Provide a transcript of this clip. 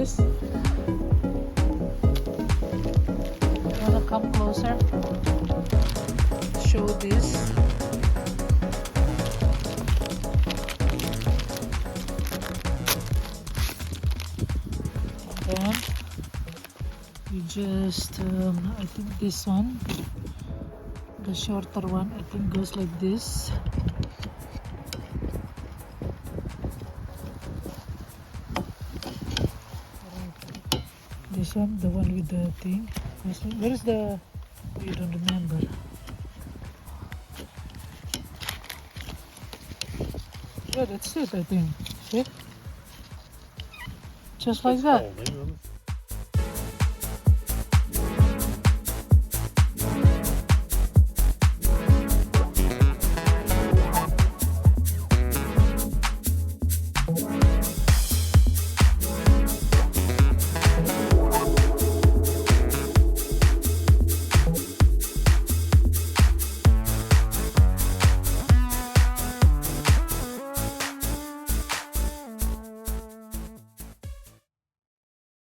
this? Wanna come closer? Show this. And then you just, I think this one, the shorter one, I think goes like this. This one, the one with the thing. Where is the? You don't remember. Yeah, that's it. I think. See, just like that.